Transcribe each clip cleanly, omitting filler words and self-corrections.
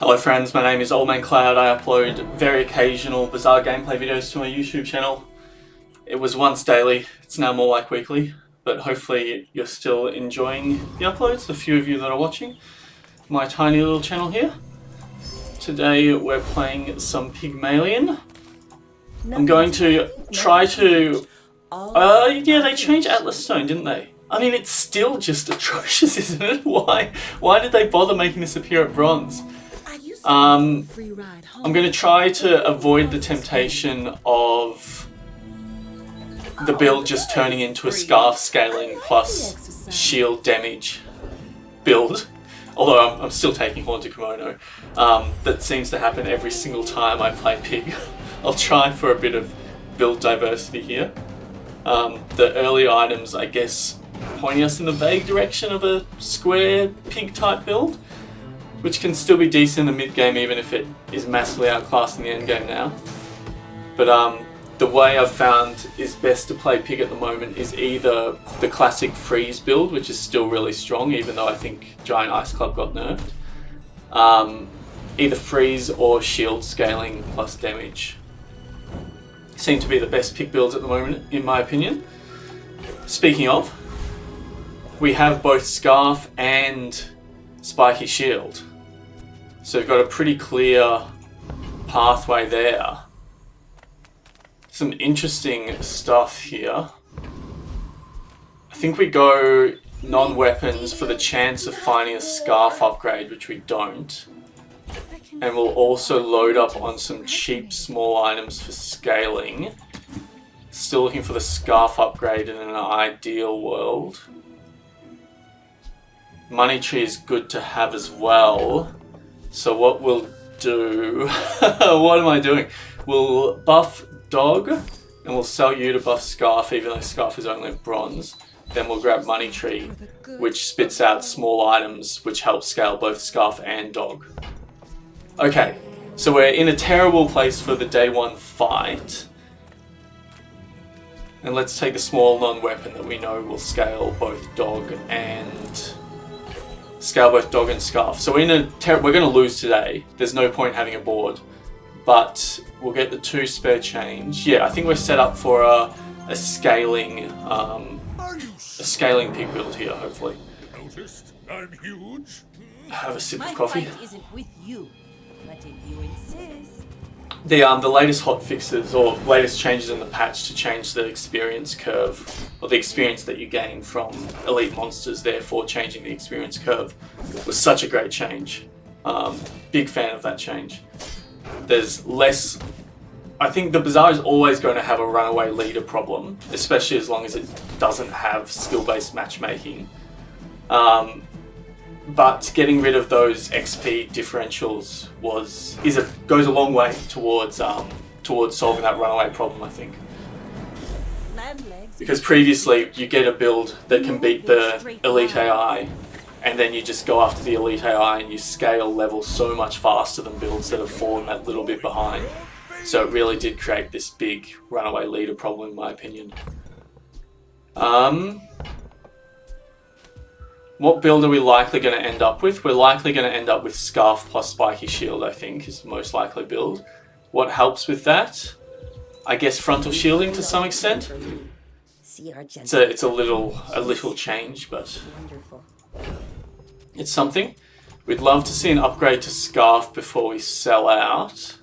Hello friends, my name is Old Man Cloud. I upload very occasional Bazaar gameplay videos to my YouTube channel. It was once daily, it's now more like weekly, but hopefully you're still enjoying the uploads, the few of you that are watching my tiny little channel here. Today we're playing some Pygmalion. I'm going to try to... yeah, they changed Atlas Stone, didn't they? I mean, it's still just atrocious, isn't it? Why did they bother making this appear at bronze? I'm going to try to avoid the temptation of the build just turning into a scarf scaling plus shield damage build. Although I'm still taking Haunted Kimono. That seems to happen every single time I play Pig. I'll try for a bit of build diversity here. The early items, I guess, pointing us in the vague direction of a square Pig type build, which can still be decent in the mid game even if it is massively outclassed in the end game now. But the way I've found is best to play Pig at the moment is either the classic freeze build, which is still really strong even though I think Giant Ice Club got nerfed. Either freeze or shield scaling plus damage seem to be the best Pig builds at the moment in my opinion. Speaking of, we have both Scarf and Spiky Shield. So we've got a pretty clear pathway there. Some interesting stuff here. I think we go non-weapons for the chance of finding a Scarf upgrade, which we don't. And we'll also load up on some cheap small items for scaling. Still looking for the Scarf upgrade in an ideal world. Money tree is good to have as well. So what we'll do... what am I doing? We'll buff Dog and we'll sell you to buff Scarf even though Scarf is only bronze. Then we'll grab Money Tree, which spits out small items which help scale both Scarf and Dog. Okay, so we're in a terrible place for the day one fight. And let's take a small non-weapon that we know will scale both Dog and... Scarf. So we're going to lose today. There's no point having a board. But we'll get the 2 spare change. Yeah, I think we're set up for a scaling Pig build here, hopefully. Noticed I'm huge. Have a sip of coffee. Isn't with you, but if you insist. The latest hotfixes or latest changes in the patch to change the experience curve, or the experience that you gain from elite monsters, therefore changing the experience curve, was such a great change. Big fan of that change. There's less... I think the Bazaar is always going to have a runaway leader problem, especially as long as it doesn't have skill-based matchmaking. But getting rid of those XP differentials goes a long way towards solving that runaway problem, I think. Because previously you get a build that can beat the elite AI, and then you just go after the elite AI and you scale level so much faster than builds that have fallen that little bit behind. So it really did create this big runaway leader problem in my opinion. What build are we likely going to end up with? We're likely going to end up with Scarf plus Spiky Shield, I think, is the most likely build. What helps with that? I guess frontal shielding to some extent. It's a little change, but it's something. We'd love to see an upgrade to Scarf before we sell out.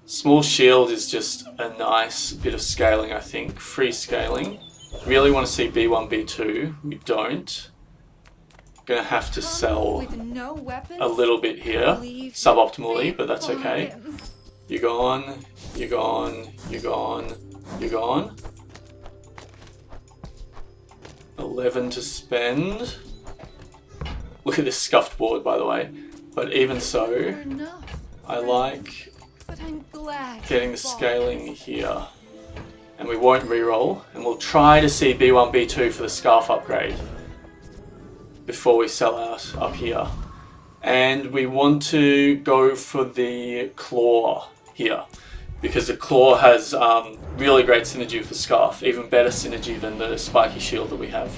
Small Shield is just a nice bit of scaling, I think. Free scaling. Really want to see B1, B2. We don't. Gonna have to sell a little bit here. Suboptimally, but that's okay. You're gone. You're gone. You're gone. You're gone. 11 to spend. Look at this scuffed board, by the way. But even so, I like getting the scaling here. And we won't reroll, and we'll try to see B1, B2 for the Scarf upgrade before we sell out up here. And we want to go for the Claw here, because the Claw has really great synergy with the Scarf, even better synergy than the Spiky Shield that we have.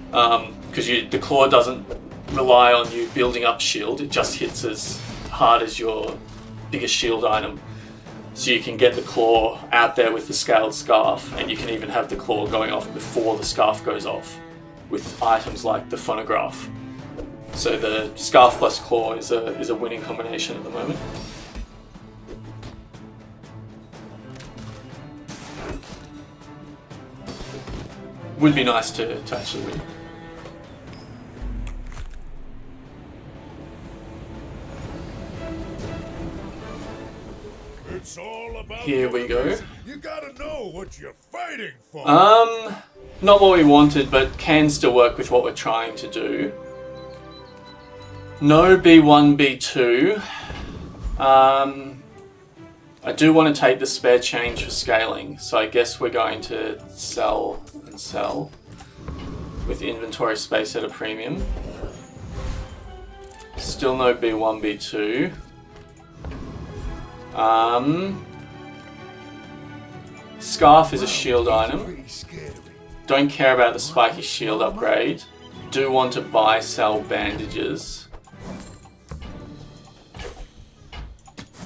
Because the Claw doesn't rely on you building up shield. It just hits as hard as your biggest shield item. So you can get the claw out there with the scaled scarf, and you can even have the claw going off before the scarf goes off with items like the phonograph. So the scarf plus claw is a winning combination at the moment. Would be nice to actually win. It's all about Here we go. You gotta know what you're fighting for. Not what we wanted, but can still work with what we're trying to do. No B1, B2. I do want to take the spare change for scaling, so I guess we're going to sell and sell with inventory space at a premium. Still no B1, B2. Scarf is a shield item. Don't care about the spiky shield upgrade. Do want to buy, sell bandages.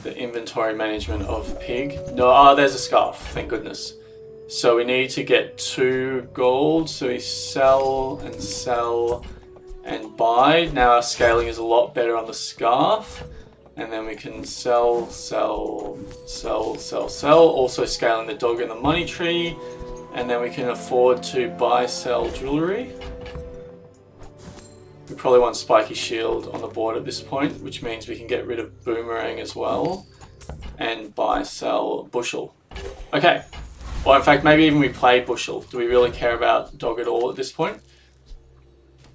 The inventory management of pig. No, there's a scarf, thank goodness. So we need to get 2 gold, so we sell and buy. Now our scaling is a lot better on the scarf. And then we can sell. Also scaling the dog in the money tree. And then we can afford to buy, sell jewelry. We probably want spiky shield on the board at this point, which means we can get rid of boomerang as well. And buy, sell bushel. Okay. Well, in fact, maybe even we play bushel. Do we really care about dog at all at this point?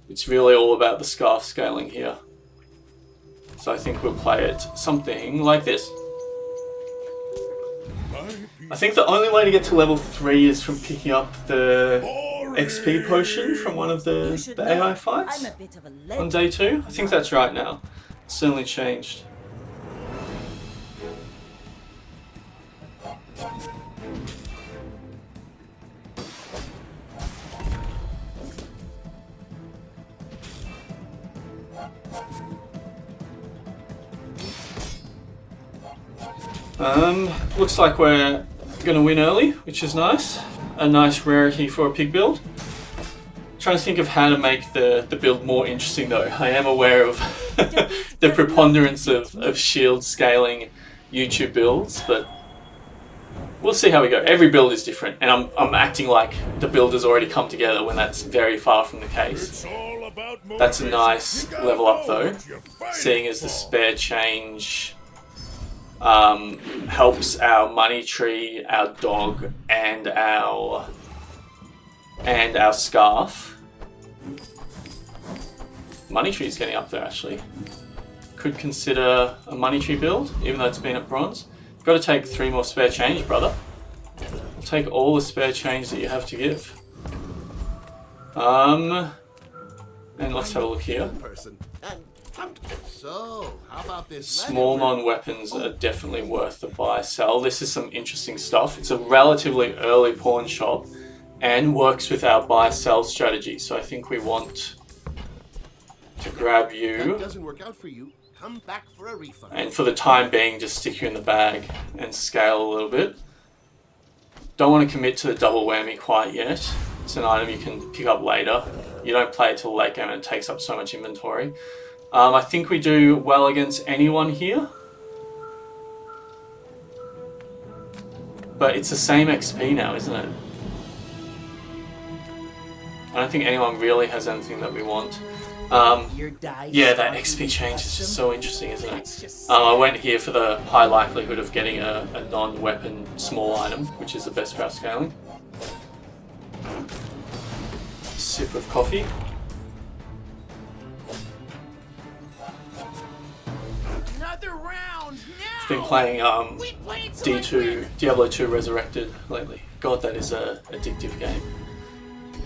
It's really all about the scarf scaling here. So I think we'll play it something like this. I think the only way to get to level 3 is from picking up the XP potion from one of the AI fights on day 2. I think that's right now. It's certainly changed. Looks like we're gonna win early, which is nice. A nice rarity for a pig build. Trying to think of how to make the build more interesting though. I am aware of the preponderance of shield scaling YouTube builds, but we'll see how we go. Every build is different, and I'm acting like the build has already come together when that's very far from the case. That's a nice level up though, seeing as the spare change helps our money tree, our dog, and our scarf. Money tree is getting up there actually. Could consider a money tree build, even though it's been at bronze. Got to take 3 more spare change, brother. I'll take all the spare change that you have to give. And let's have a look here. So, how about this? Small non-weapons are definitely worth the buy sell. This is some interesting stuff. It's a relatively early pawn shop and works with our buy sell strategy. So I think we want to grab you. If that doesn't work out for you, come back for a refund. And for the time being, just stick you in the bag and scale a little bit. Don't want to commit to the double whammy quite yet. It's an item you can pick up later. You don't play it till late game and it takes up so much inventory. I think we do well against anyone here. But it's the same XP now, isn't it? I don't think anyone really has anything that we want. Yeah, that XP change is just so interesting, isn't it? I went here for the high likelihood of getting a non-weapon small item, which is the best for our scaling. Sip of coffee. Been playing D2, Diablo 2 Resurrected lately. God, that is a addictive game.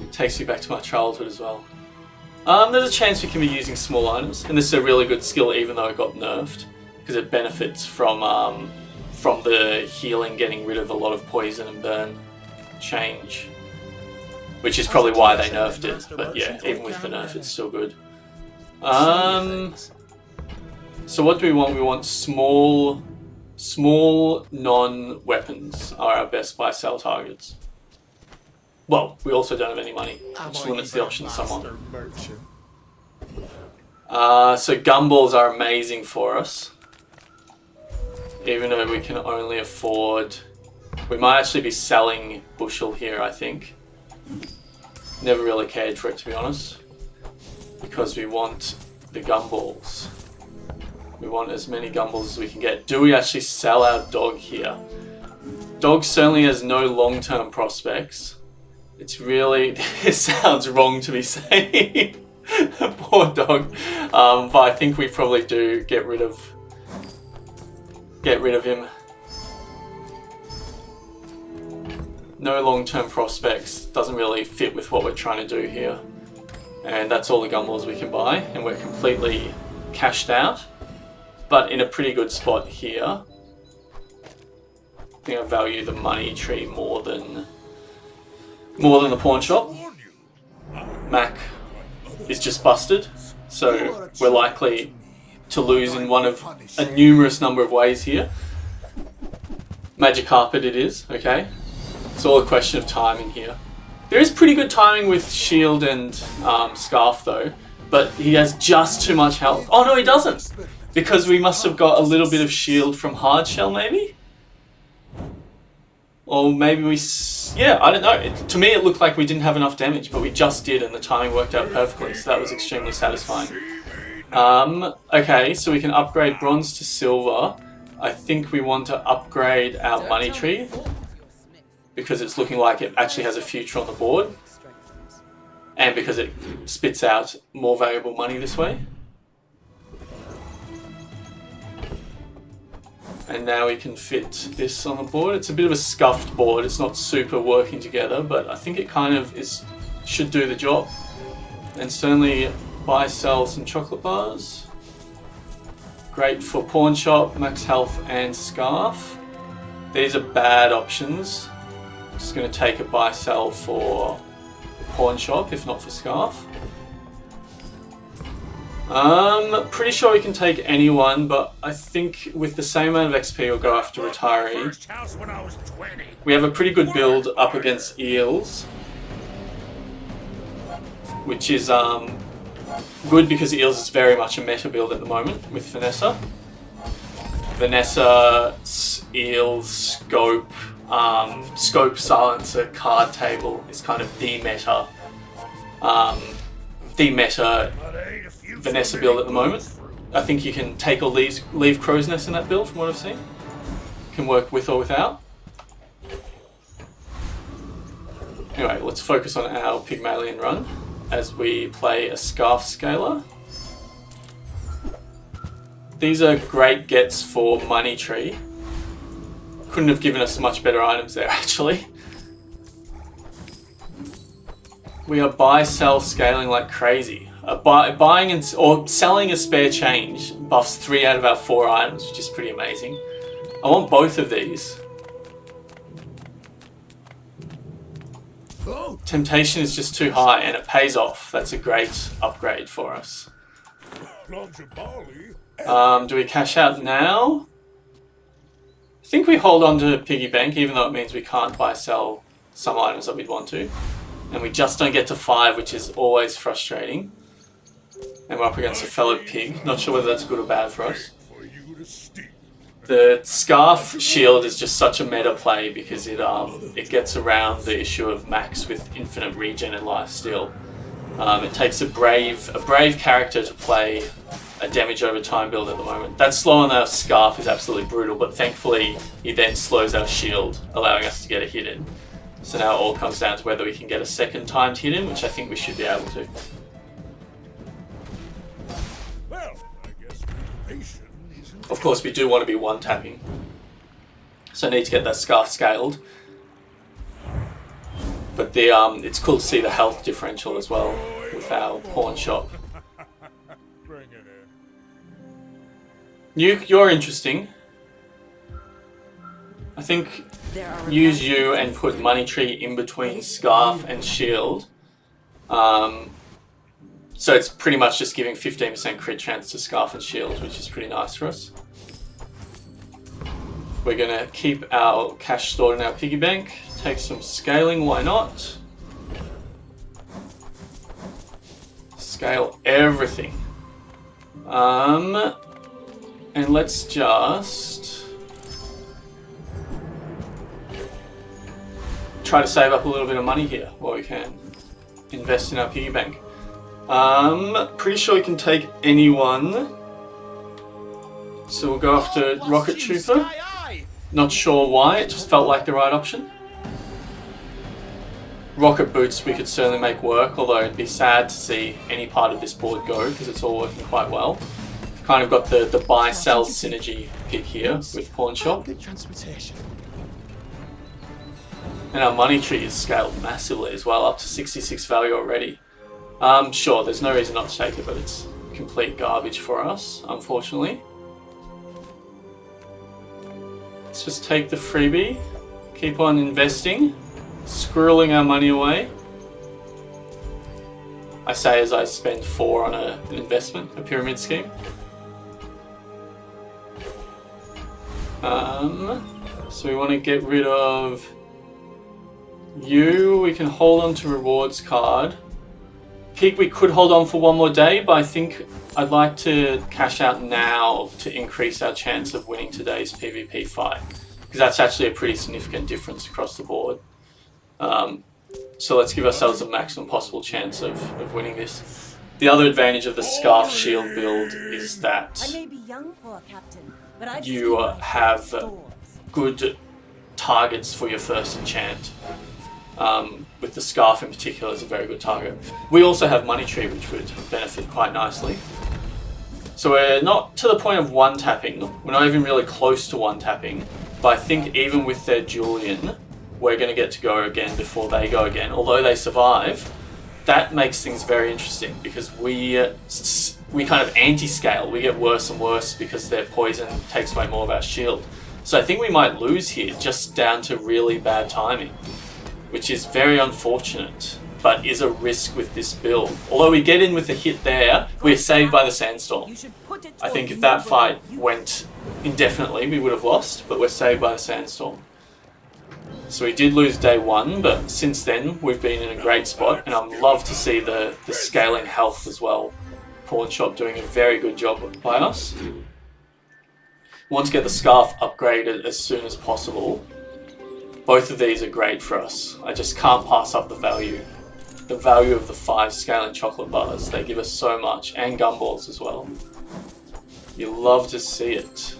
It takes me back to my childhood as well. There's a chance we can be using small items, and this is a really good skill even though it got nerfed, because it benefits from the healing, getting rid of a lot of poison and burn change. Which is probably why they nerfed it, but yeah, even with the nerf it's still good. So what do we want? We want small non-weapons are our best buy-sell targets. Well, we also don't have any money, which limits the options somewhat. So gumballs are amazing for us. Even though we can only afford... We might actually be selling bushel here, I think. Never really cared for it, to be honest. Because we want the gumballs. We want as many gumballs as we can get. Do we actually sell our dog here? Dog certainly has no long-term prospects. It's really... It sounds wrong to be saying. Poor dog. But I think we probably do get rid of him. No long-term prospects. Doesn't really fit with what we're trying to do here. And that's all the gumballs we can buy. And we're completely cashed out. But in a pretty good spot here. I think I value the money tree more than the pawn shop. Mac is just busted, so we're likely to lose in one of a numerous number of ways here. Magic carpet it is, okay? It's all a question of timing here. There is pretty good timing with shield and scarf though, but he has just too much health. Oh no, he doesn't! Because we must have got a little bit of shield from hard shell maybe? Or maybe we... Yeah, I don't know. To me it looked like we didn't have enough damage, but we just did and the timing worked out perfectly, so that was extremely satisfying. Okay, so we can upgrade bronze to silver. I think we want to upgrade our money tree, because it's looking like it actually has a future on the board. And because it spits out more valuable money this way. And now we can fit this on the board. It's a bit of a scuffed board. It's not super working together, but I think it kind of should do the job. And certainly buy, sell some chocolate bars. Great for pawn shop, max health and scarf. These are bad options. Just going to take a buy, sell for pawn shop, if not for scarf. Pretty sure we can take anyone, but I think with the same amount of XP we'll go after retiree. We have a pretty good build up against eels, which is good because eels is very much a meta build at the moment with Vanessa. Vanessa, eels, scope, scope silencer, card table is kind of the meta Vanessa build at the moment. I think you can take or leave Crow's Nest in that build from what I've seen. Can work with or without. Anyway, let's focus on our Pygmalion run as we play a Scarf Scaler. These are great gets for Money Tree. Couldn't have given us much better items there actually. We are buy, sell, scaling like crazy. Buying or selling a spare change buffs 3 out of our 4 items, which is pretty amazing. I want both of these. Temptation is just too high and it pays off. That's a great upgrade for us. Do we cash out now? I think we hold on to Piggy Bank, even though it means we can't buy sell some items that we'd want to. And we just don't get to 5, which is always frustrating. And we're up against a fellow pig. Not sure whether that's good or bad for us. The Scarf Shield is just such a meta play because it gets around the issue of max with infinite regen and lifesteal. It takes a brave character to play a damage over time build at the moment. That slow on our Scarf is absolutely brutal, but thankfully he then slows our shield, allowing us to get a hit in. So now it all comes down to whether we can get a second timed hit in, which I think we should be able to. Of course, we do want to be one-tapping. So I need to get that Scarf scaled. But it's cool to see the health differential as well with our pawn shop. You're interesting. I think use you and put Money Tree in between Scarf and Shield. So it's pretty much just giving 15% crit chance to Scarf and Shield, which is pretty nice for us. We're going to keep our cash stored in our piggy bank. Take some scaling, why not? Scale everything. And let's just try to save up a little bit of money here while we can. Invest in our piggy bank. Pretty sure we can take anyone. So we'll go after Rocket Trooper. Not sure why, it just felt like the right option. Rocket Boots we could certainly make work, although it'd be sad to see any part of this board go because it's all working quite well. We've kind of got the buy-sell synergy pick here with Pawn Shop. Good transportation. And our money tree is scaled massively as well, up to 66 value already. Sure, there's no reason not to take it, but it's complete garbage for us, unfortunately. Let's just take the freebie, keep on investing, squirreling our money away. I say as I spend 4 on an investment, a pyramid scheme. So we want to get rid of you. We can hold on to rewards card. Pig we could hold on for one more day, but I think I'd like to cash out now to increase our chance of winning today's PvP fight, because that's actually a pretty significant difference across the board. So let's give ourselves the maximum possible chance of winning this. The other advantage of the Scarf Shield build is that I may be young for a captain, but I've you seen have stores. good targets for your first enchant. With the Scarf in particular is a very good target. We also have Money Tree, which would benefit quite nicely. So we're not to the point of one-tapping. We're not even really close to one-tapping. But I think even with their Julian, we're going to get to go again before they go again. Although they survive, that makes things very interesting because we kind of anti-scale. We get worse and worse because their poison takes away more of our shield. So I think we might lose here just down to really bad timing, which is very unfortunate, but is a risk with this build. Although we get in with a hit there, we're saved by the Sandstorm. You should put it I think toward if that you fight you- went indefinitely, we would have lost, but we're saved by the Sandstorm. So we did lose day 1, but since then we've been in a great spot, and I'd love to see the scaling health as well. Pawn Shop doing a very good job by us. Want to get the Scarf upgraded as soon as possible. Both of these are great for us. I just can't pass up the value. The value of the 5 scaling chocolate bars. They give us so much, and gumballs as well. You love to see it.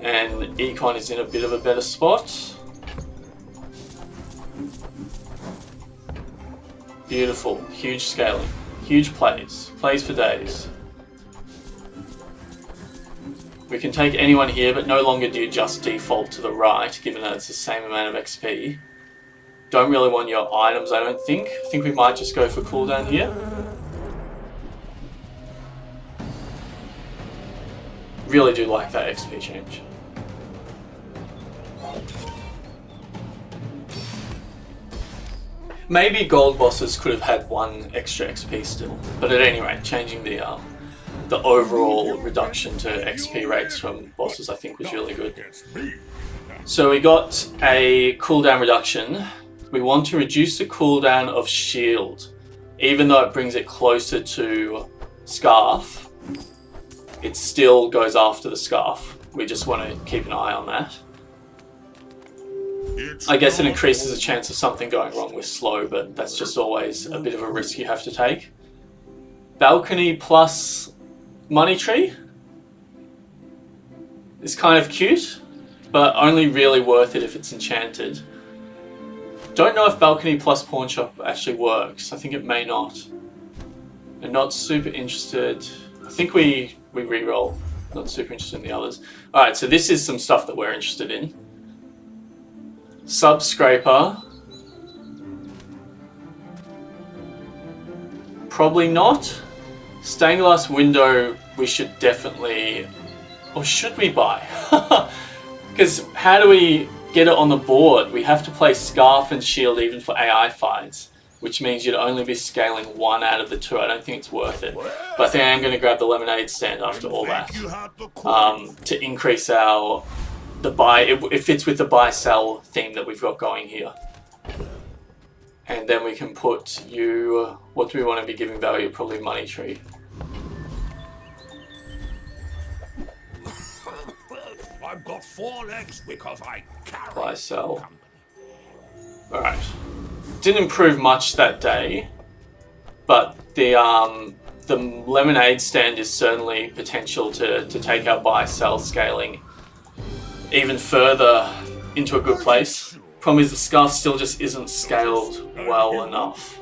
And Econ is in a bit of a better spot. Beautiful, huge scaling, huge plays for days. We can take anyone here, but no longer do you just default to the right, given that it's the same amount of XP. Don't really want your items, I don't think. I think we might just go for cooldown here. Really do like that XP change. Maybe gold bosses could have had 1 extra XP still, but at any rate, changing the overall reduction to XP rates from bosses I think was really good. Against me. So we got a cooldown reduction. We want to reduce the cooldown of shield. Even though it brings it closer to Scarf, it still goes after the Scarf. We just want to keep an eye on that. I guess it increases the chance of something going wrong with slow, but that's just always a bit of a risk you have to take. Balcony plus Money Tree is kind of cute, but only really worth it if it's enchanted. Don't know if Balcony plus Pawn Shop actually works. I think it may not. I'm not super interested. I think we reroll. Not super interested in the others. Alright, so this is some stuff that we're interested in. Sub Scraper. Probably not. Stained glass window we should definitely... Or should we buy? Because how do we get it on the board? We have to play Scarf and Shield even for AI fights. which means you'd only be scaling one out of the two. I don't think it's worth it. But I think I am going to grab the lemonade stand after all that to increase the buy. It fits with the buy-sell theme that we've got going here. And then we can put you... What do we want to be giving value? Probably money tree. I've got 4 legs because I carry Buy-sell. Alright. Didn't improve much that day, but the lemonade stand is certainly potential to take our buy-sell scaling even further into a good place. Problem is the scarf still just isn't scaled well enough.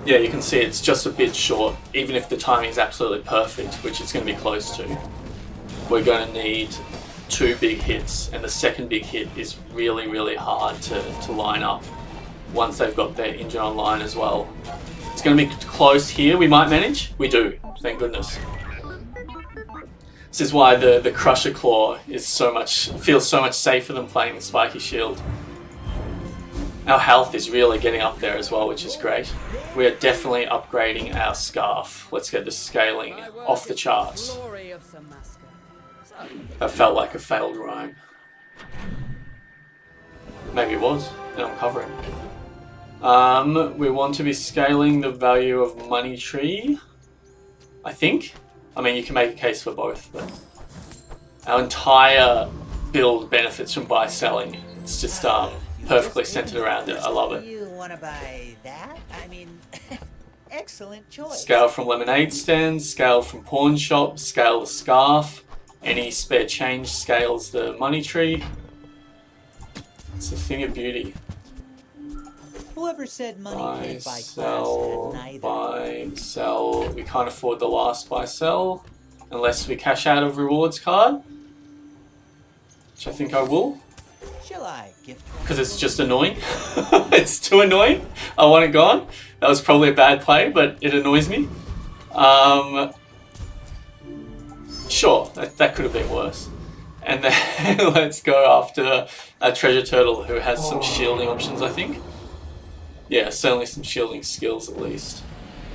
Yeah, you can see it's just a bit short, even if the timing is absolutely perfect, which it's going to be close to. We're going to need 2 big hits, and the second big hit is really, really hard to line up once they've got their engine online as well. It's going to be close here. We might manage. We do, thank goodness. This is why the Crusher Claw is feels so much safer than playing the Spiky Shield. Our health is really getting up there as well, which is great. We are definitely upgrading our scarf. Let's get the scaling off the charts. That felt like a failed rhyme. Maybe it was, and I'm covering. We want to be scaling the value of money tree, I think. I mean, you can make a case for both, but our entire build benefits from buy-selling. It's just perfectly centered around it. I love it. You want to buy that? I mean, excellent choice. Scale from lemonade stands, scale from pawn shops, scale the scarf. Any spare change scales the money tree. It's a thing of beauty. Whoever said money Buy, can't buy sell, class neither. buy, sell. We can't afford the last buy, sell. Unless we cash out of rewards card. Which I think I will. Shall I gift one? Because it's just annoying. It's too annoying. I want it gone. That was probably a bad play, but it annoys me. Sure, that could have been worse. And then let's go after a treasure turtle who has some shielding options, I think. Yeah, certainly some shielding skills at least.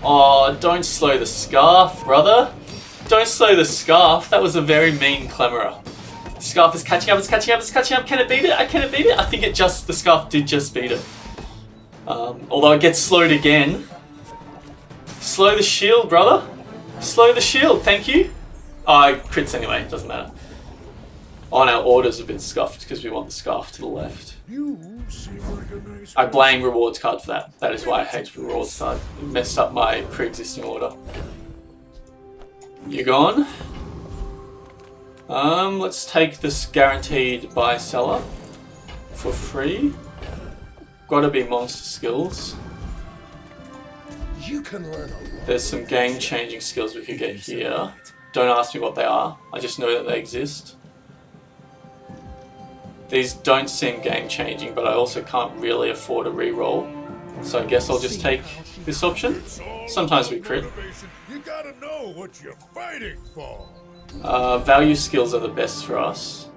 Oh, don't slow the scarf, brother. Don't slow the scarf. That was a very mean Clemerer. The scarf is catching up, it's catching up, it's catching up. Can it beat it? Can it beat it? I think the scarf did just beat it. Although it gets slowed again. Slow the shield, brother. Slow the shield, thank you. Oh, crits anyway, doesn't matter. Oh, our order's a bit scuffed because we want the scarf to the left. You seem like a nice I blame rewards card for that. That is why I hate rewards card. It messed up my pre-existing order. You gone? Let's take this guaranteed buy seller for free. Gotta be monster skills. You can learn a lot. There's some game-changing skills we could get here. Don't ask me what they are. I just know that they exist. These don't seem game-changing, but I also can't really afford a reroll. So I guess I'll just take this option. Sometimes we crit. You gotta know what you're fighting for. Value skills are the best for us.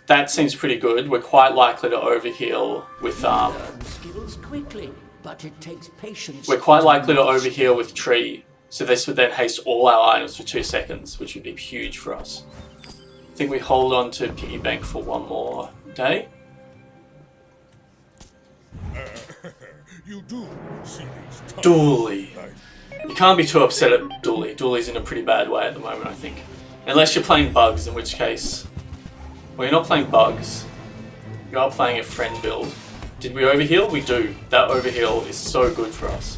That seems pretty good. We're quite likely to overheal with Skills quickly, but it takes patience. we're quite likely to overheal with tree. So this would then haste all our items for 2 seconds, which would be huge for us. I think we hold on to piggy bank for one more day. You do see these tough Dooley. nights. You can't be too upset at Dooley. Dooley's in a pretty bad way at the moment, I think. Unless you're playing bugs, in which case... Well, you're not playing bugs. You are playing a friend build. Did we overheal? We do. That overheal is so good for us.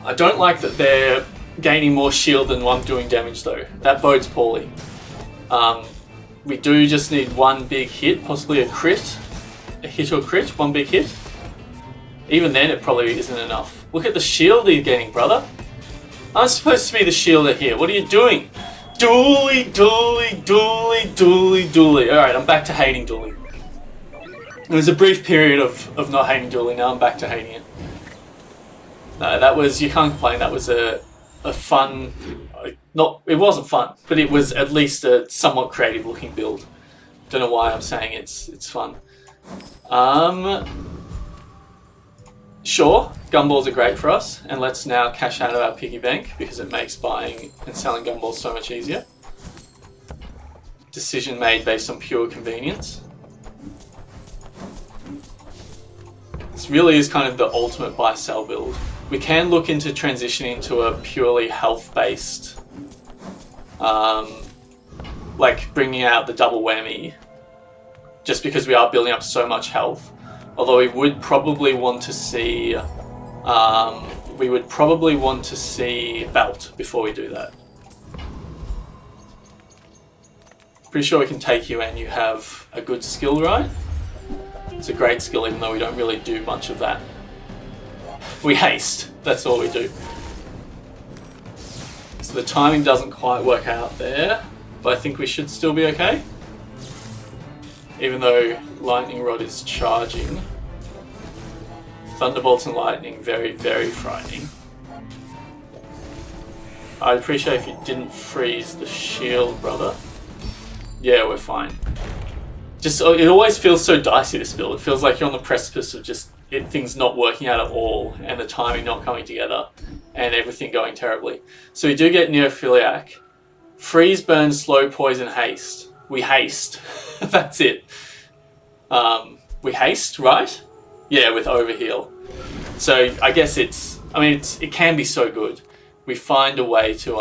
I don't like that they're gaining more shield than I'm doing damage though. That bodes poorly. We do just need one big hit, possibly a crit. A hit or crit, one big hit. Even then it probably isn't enough. Look at the shield you're getting, brother. I'm supposed to be the shielder here. What are you doing? Dooley, Dooley, Dooley, Dooley, Dooley. Alright, I'm back to hating Dooley. There was a brief period of not hating Dooley, now I'm back to hating it. No, that was, you can't complain. That was a fun, not, it wasn't fun, but it was at least a somewhat creative looking build. Don't know why I'm saying it's fun. Sure, gumballs are great for us, and let's now cash out of our piggy bank because it makes buying and selling gumballs so much easier. Decision made based on pure convenience. This really is kind of the ultimate buy-sell build. We can look into transitioning to a purely health-based, like bringing out the double whammy, just because we are building up so much health. Although we would probably want to see, belt before we do that. Pretty sure we can take you and you have a good skill, right? It's a great skill, even though we don't really do much of that. We haste, that's all we do. So the timing doesn't quite work out there, but I think we should still be okay. Even though lightning rod is charging. Thunderbolts and lightning, very, very frightening. I'd appreciate if you didn't freeze the shield, brother. Yeah, we're fine. Just, it always feels so dicey, this build. It feels like you're on the precipice of just things not working out at all, and the timing not coming together, and everything going terribly. So we do get Neophiliac. Freeze, burn, slow, poison, haste. We haste. That's it. We haste, right? Yeah, with overheal. So I guess it can be so good. We find a way to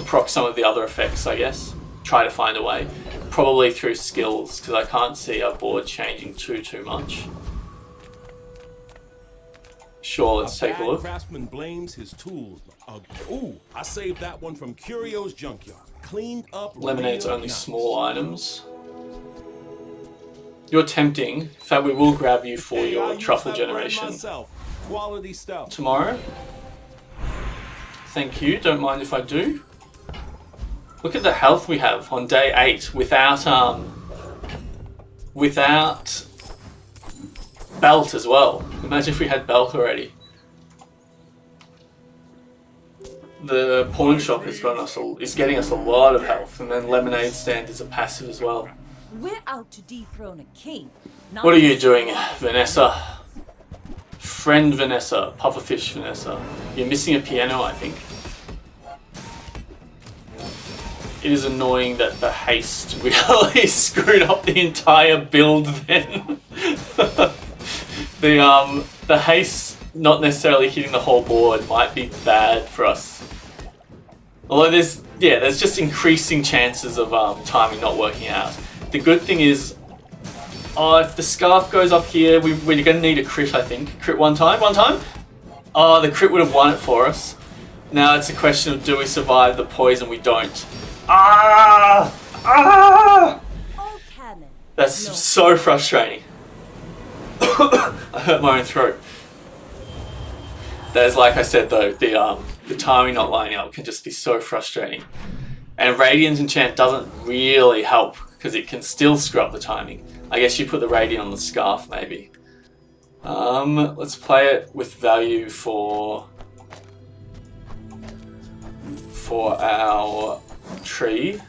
proc some of the other effects, I guess. Try to find a way. Probably through skills, because I can't see our board changing too much. Sure, let's take a look. Craftsman blames his tools. Ooh, I saved that one from Curio's junkyard. Cleaned up. Eliminates only small items. You're tempting. In fact, we will grab you for your truffle generation Quality stuff. tomorrow. Thank you. Don't mind if I do. Look at the health we have on day 8 without belt as well. Imagine if we had belt already. The pawn shop is getting us a lot of health, and then lemonade stand is a passive as well. We're out to dethrone a king. What are you doing, Vanessa? Friend Vanessa, pufferfish Vanessa. You're missing a piano, I think. It is annoying that the haste really screwed up the entire build then. The haste not necessarily hitting the whole board might be bad for us. Although there's just increasing chances of timing not working out. The good thing is, if the scarf goes up here, we're going to need a crit, I think. Crit one time? Oh, the crit would have won it for us. Now it's a question of, do we survive the poison? We don't. That's so frustrating. I hurt my own throat. There's, like I said though, the timing not lining up can just be so frustrating. And Radiant's enchant doesn't really help because it can still screw up the timing. I guess you put the Radiant on the scarf maybe. Let's play it with value for our tree.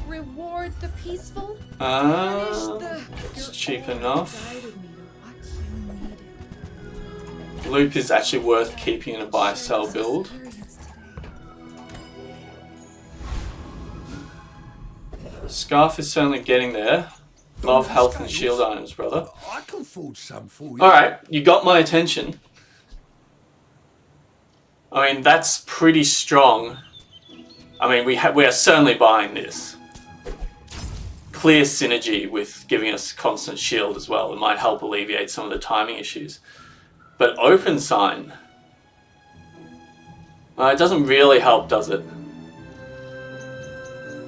Reward the peaceful. It's cheap enough. Loop is actually worth keeping in a buy-sell build. Scarf is certainly getting there. Love health and shield items, brother. I can forge some for you. Alright, you got my attention. I mean, that's pretty strong. I mean, we are certainly buying this. Clear synergy with giving us constant shield as well. It might help alleviate some of the timing issues. But open sign, it doesn't really help, does it?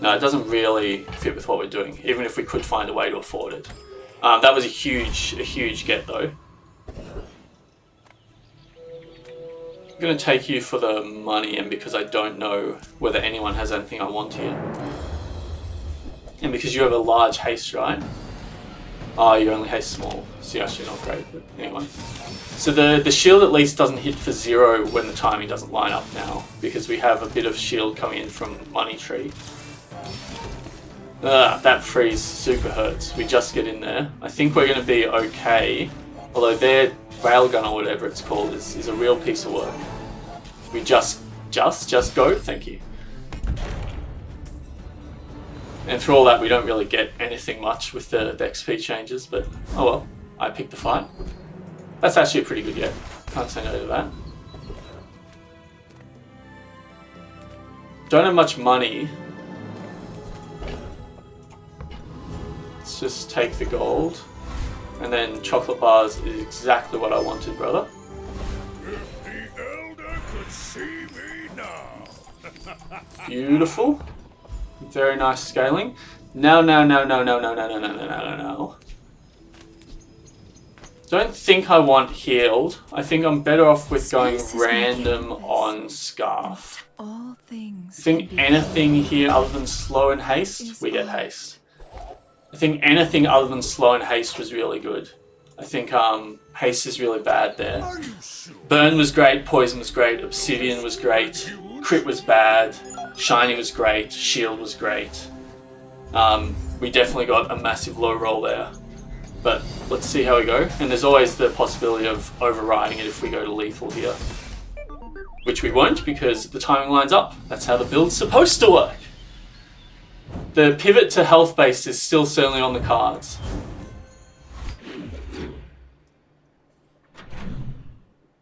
No, it doesn't really fit with what we're doing, even if we could find a way to afford it. That was a huge get though. I'm going to take you for the money, and because I don't know whether anyone has anything I want here. And because you have a large haste, right? Oh, you only haste small, so you're actually not great, but anyway. So the shield at least doesn't hit for 0 when the timing doesn't line up now, because we have a bit of shield coming in from Money Tree. That freeze super hurts. We just get in there. I think we're going to be okay, although their railgun or whatever it's called is a real piece of work. We just go, thank you. And through all that, we don't really get anything much with the XP changes, but oh well, I picked the fight. That's actually a pretty good get. Can't say no to that. Don't have much money. Let's just take the gold. And then chocolate bars is exactly what I wanted, brother. If the elder could see me now. Beautiful. Very nice scaling. No. Don't think I want healed. I think I'm better off with going random on Scarf. All things. I think anything here other than slow and haste, we get haste. I think anything other than slow and haste was really good. I think haste is really bad there. Burn was great, poison was great, obsidian was great, crit was bad, shiny was great, shield was great. We definitely got a massive low roll there. But let's see how we go. And there's always the possibility of overriding it if we go to lethal here. Which we won't because the timing lines up. That's how the build's supposed to work. The pivot to health based is still certainly on the cards.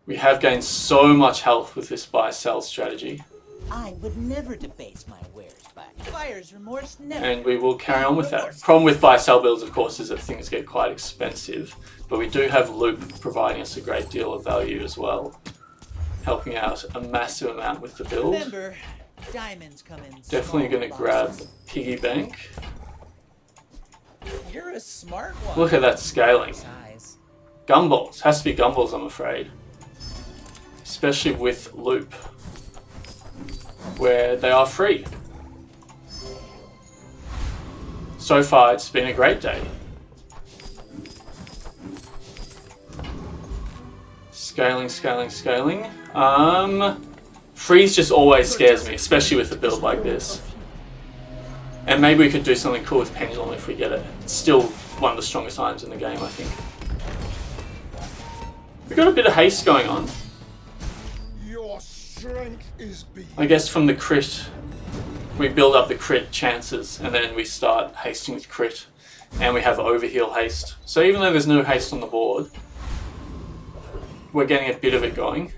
We have gained so much health with this buy-sell strategy. I would never debase my wares by buyer's remorse, never. And we will carry on with that. Problem with buy-sell builds, of course, is that things get quite expensive. But we do have Loop providing us a great deal of value as well. Helping out a massive amount with the build. Remember, diamonds come in. Definitely going to grab Piggy Bank. You're a smart one. Look at that scaling. Size. Gumballs. Has to be Gumballs, I'm afraid. Especially with Loop. Where they are free. So far, it's been a great day. Scaling. Freeze just always scares me, especially with a build like this. And maybe we could do something cool with Pendulum if we get it. It's still one of the strongest items in the game, I think. We got a bit of haste going on. Your strength is I guess from the crit, we build up the crit chances, and then we start hasting with crit, and we have overheal haste. So even though there's no haste on the board, we're getting a bit of it going.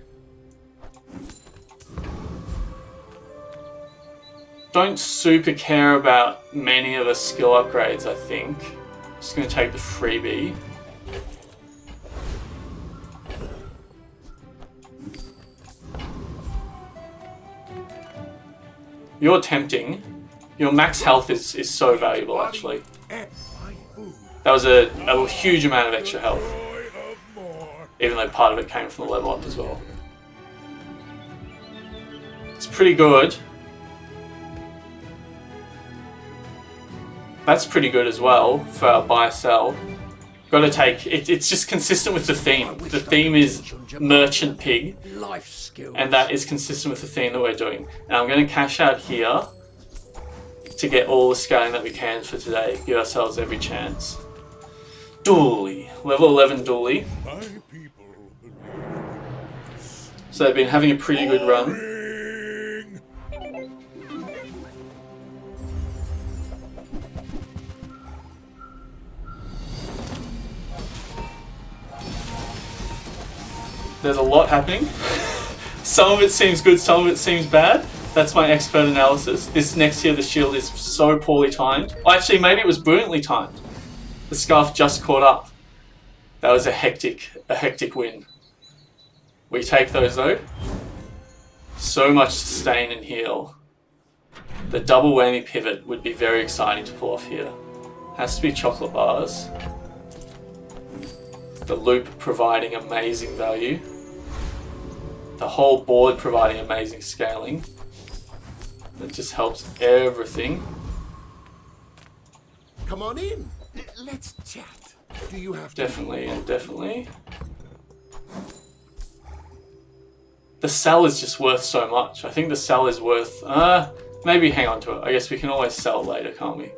Don't super care about many of the skill upgrades, I think. Just going to take the freebie. You're tempting. Your max health is so valuable, actually. That was a huge amount of extra health. Even though part of it came from the level up as well. It's pretty good. That's pretty good as well for our buy-sell. Got to take... It's just consistent with the theme. The theme is Merchant Pig. And that is consistent with the theme that we're doing. And I'm going to cash out here to get all the scaling that we can for today. Give ourselves every chance. Dooley. Level 11 Dooley. So they've been having a pretty good run. There's a lot happening. Some of it seems good, some of it seems bad. That's my expert analysis. This next here, the shield is so poorly timed. Well, actually, maybe it was brilliantly timed. The scarf just caught up. That was a hectic win. We take those though. So much sustain and heal. The double whammy pivot would be very exciting to pull off here. Has to be chocolate bars. The loop providing amazing value. The whole board providing amazing scaling. That just helps everything. Come on in. Let's chat. Do you have Definitely and definitely. The cell is just worth so much. I think the cell is worth... maybe hang on to it. I guess we can always sell it later, can't we?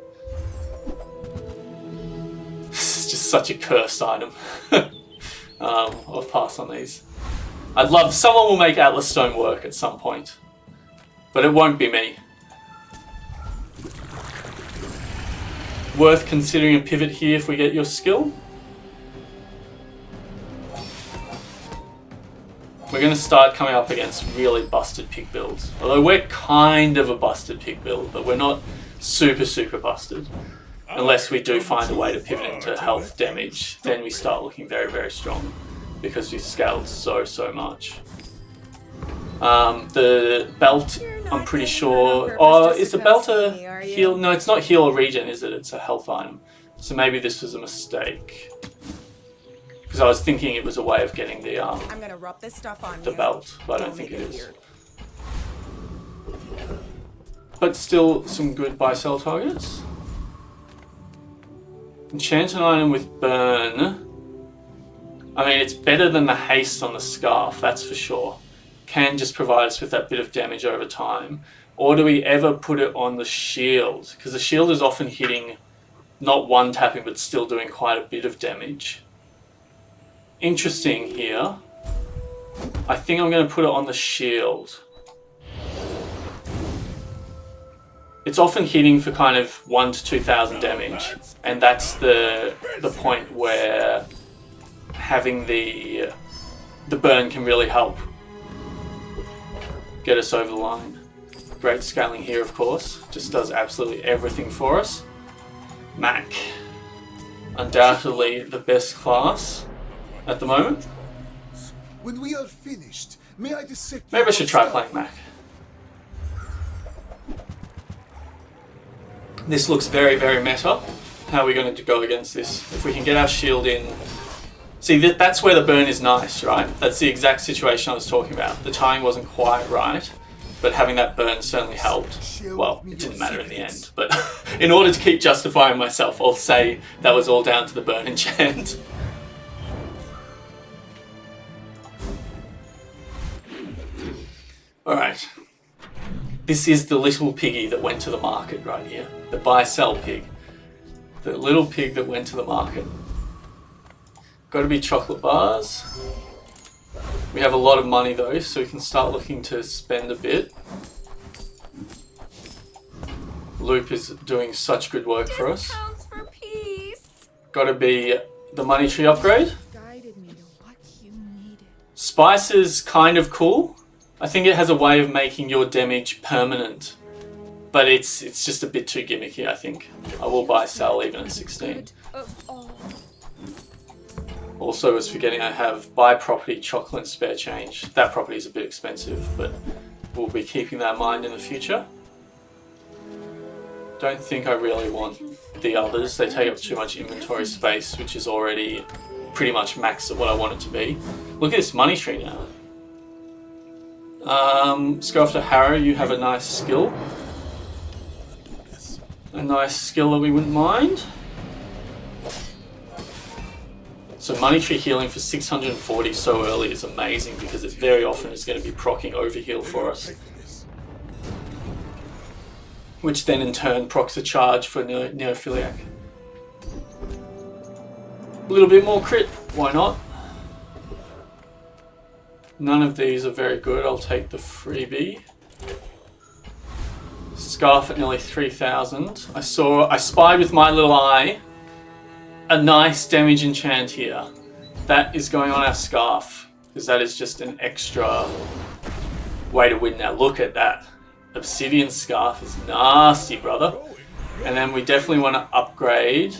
This is just such a cursed item. I'll pass on these. I'd love... Someone will make Atlas Stone work at some point. But it won't be me. Worth considering a pivot here if we get your skill. We're going to start coming up against really busted pig builds. Although we're kind of a busted pig build, but we're not super, super busted. Unless we do find a way to pivot into health damage, then we start looking very, very strong. Because we've scaled so, so much. The belt, I'm pretty sure... Oh, is the belt a heal? No, it's not heal or regen, is it? It's a health item. So maybe this was a mistake. Because I was thinking it was a way of getting the I'm gonna rub this stuff on the you. belt, but I don't think make it is. weird. But still some good buy-sell targets. Enchant an item with burn. I mean, it's better than the haste on the scarf, that's for sure. Can just provide us with that bit of damage over time. Or do we ever put it on the shield? Because the shield is often hitting, not one tapping, but still doing quite a bit of damage. Interesting here. I think I'm going to put it on the shield. It's often hitting for kind of 1,000 to 2,000 damage, and that's the point where having the burn can really help get us over the line. Great scaling here, of course. Just does absolutely everything for us. Mac, undoubtedly the best class at the moment. When we are finished, may I dissect Maybe I should try playing Mac. This looks very, very meta. How are we going to go against this? If we can get our shield in... See, that's where the burn is nice, right? That's the exact situation I was talking about. The timing wasn't quite right, but having that burn certainly helped. Well, it didn't matter in the end, but in order to keep justifying myself, I'll say that was all down to the burn enchant. Alright. This is the little piggy that went to the market right here. The buy-sell pig. The little pig that went to the market. Got to be chocolate bars. We have a lot of money though, so we can start looking to spend a bit. Loop is doing such good work for us. Discounts for peace. Got to be the money tree upgrade. Guided me to what you needed. Spice is kind of cool. I think it has a way of making your damage permanent. But it's just a bit too gimmicky, I think. I will buy sell even at 16. Good of all. Also, I was forgetting I have buy property, chocolate and spare change. That property is a bit expensive, but we'll be keeping that in mind in the future. Don't think I really want the others. They take up too much inventory space, which is already pretty much maxed at what I want it to be. Look at this money tree now. Let's go after Harrow. You have a nice skill. A nice skill that we wouldn't mind. So money tree healing for 640 so early is amazing because it very often is going to be proccing overheal for us. Which then in turn procs a charge for Neophiliac. A little bit more crit, why not? None of these are very good, I'll take the freebie. Scarf at nearly 3,000. I spied with my little eye a nice damage enchant here. That is going on our scarf, because that is just an extra way to win. Now look at that. Obsidian scarf is nasty, brother. And then we definitely want to upgrade.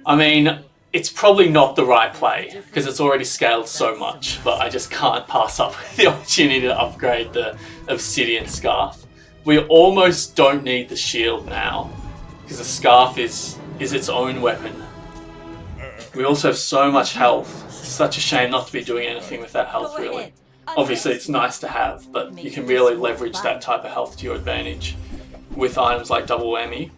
I mean, it's probably not the right play, because it's already scaled so much, but I just can't pass up the opportunity to upgrade the Obsidian Scarf. We almost don't need the shield now, because the Scarf is its own weapon. We also have so much health. It's such a shame not to be doing anything with that health, really. Obviously, it's nice to have, but you can really leverage that type of health to your advantage with items like Double Whammy.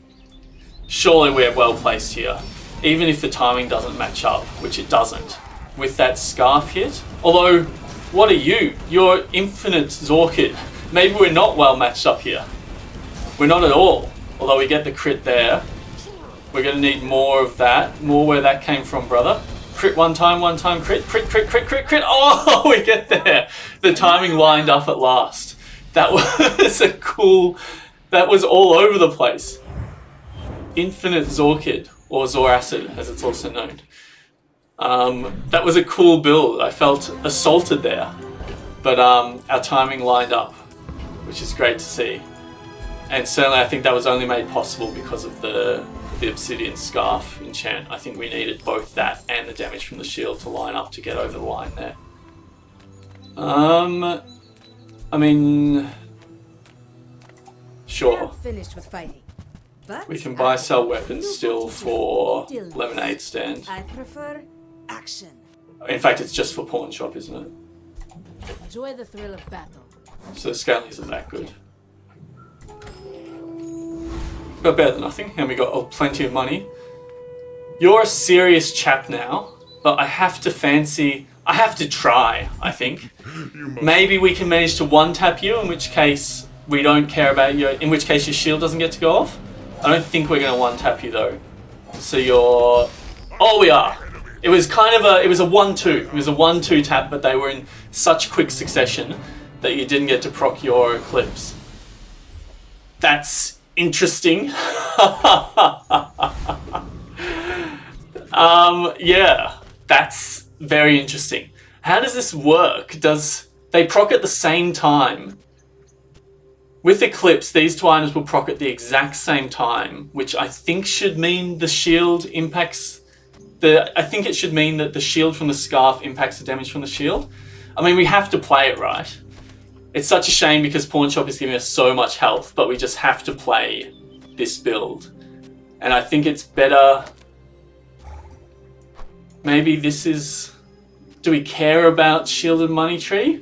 Surely we're well placed here. even if the timing doesn't match up, which it doesn't, with that scarf hit. Although, what are you? You're infinite Zorkid. Maybe we're not well matched up here. We're not at all. Although we get the crit there. We're going to need more of that. More where that came from, brother. Crit one time crit. Crit. Oh, we get there. The timing lined up at last. That was a cool... That was all over the place. Infinite Zorkid, or Zoracid, as it's also known. That was a cool build. I felt assaulted there. But our timing lined up, which is great to see. And certainly I think that was only made possible because of the Obsidian Scarf enchant. I think we needed both that and the damage from the shield to line up to get over the line there. I mean... Sure. Finished with fighting. But We can buy, sell weapons still for Lemonade Stand. I prefer action. In fact, it's just for Pawn Shop, isn't it? Enjoy the thrill of battle. So the scaling isn't that good. Got better than nothing, and we got plenty of money. You're a serious chap now, but I have to try, I think. Maybe we can manage to one-tap you, in which case we don't care about you, in which case your shield doesn't get to go off. I don't think we're going to one-tap you though. So you're... Oh, we are! It was kind of a... It was a 1-2. It was a 1-2 tap, but they were in such quick succession that you didn't get to proc your Eclipse. That's interesting. Yeah, that's very interesting. How does this work? Does they proc at the same time? With Eclipse, these two items will proc at the exact same time, which I think should mean the shield impacts I think it should mean that the shield from the scarf impacts the damage from the shield. I mean, we have to play it right. It's such a shame because Pawn Shop is giving us so much health, but we just have to play this build. And I think it's better... Maybe this is... Do we care about Shielded Money Tree?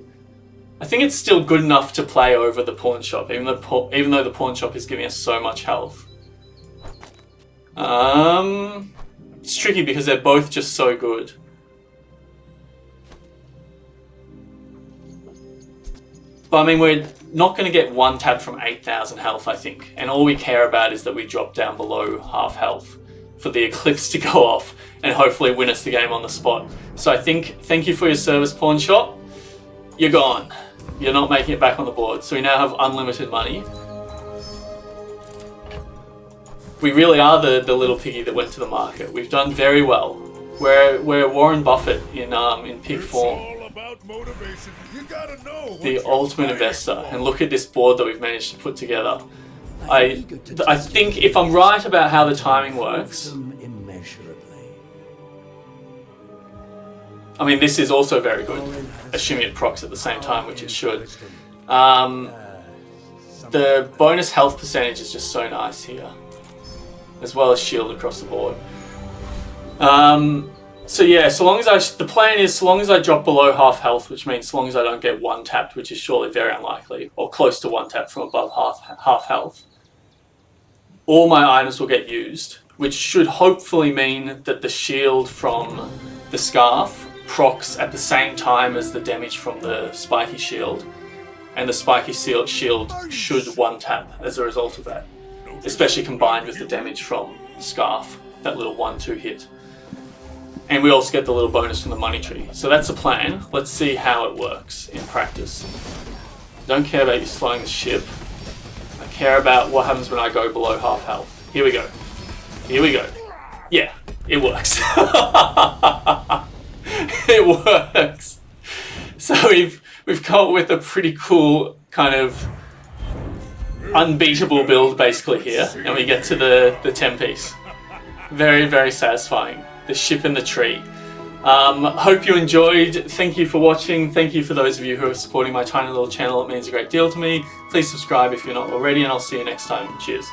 I think it's still good enough to play over the Pawn Shop, even though the Pawn Shop is giving us so much health. It's tricky because they're both just so good. But I mean, we're not going to get one tap from 8,000 health, I think. And all we care about is that we drop down below half health for the Eclipse to go off and hopefully win us the game on the spot. So I think, thank you for your service, Pawn Shop. You're gone. You're not making it back on the board. So we now have unlimited money. We really are the little piggy that went to the market. We've done very well. We're Warren Buffett in pig form. Motivation. You gotta know The ultimate investor. And look at this board that we've managed to put together. I think if I'm right about how the timing works... I mean, this is also very good, assuming it procs at the same time, which it should. The bonus health percentage is just so nice here, as well as shield across the board. So yeah, the plan is so long as I drop below half health, which means so long as I don't get one tapped, which is surely very unlikely, or close to one tap from above half health, all my items will get used, which should hopefully mean that the shield from the scarf procs at the same time as the damage from the spiky shield, and the spiky shield should one tap as a result of that, especially combined with the damage from scarf, that little 1-2 hit. And we also get the little bonus from the money tree. So that's the plan. Let's see how it works in practice. Don't care about you slowing the ship. I care about what happens when I go below half health. Here we go. Here we go. Yeah, it works. It works. So we've come up with a pretty cool kind of unbeatable build basically here, and we get to the 10-piece. Very, very satisfying. The ship in the tree. Hope you enjoyed. Thank you for watching. Thank you for those of you who are supporting my tiny little channel. It means a great deal to me. Please subscribe if you're not already, and I'll see you next time. Cheers.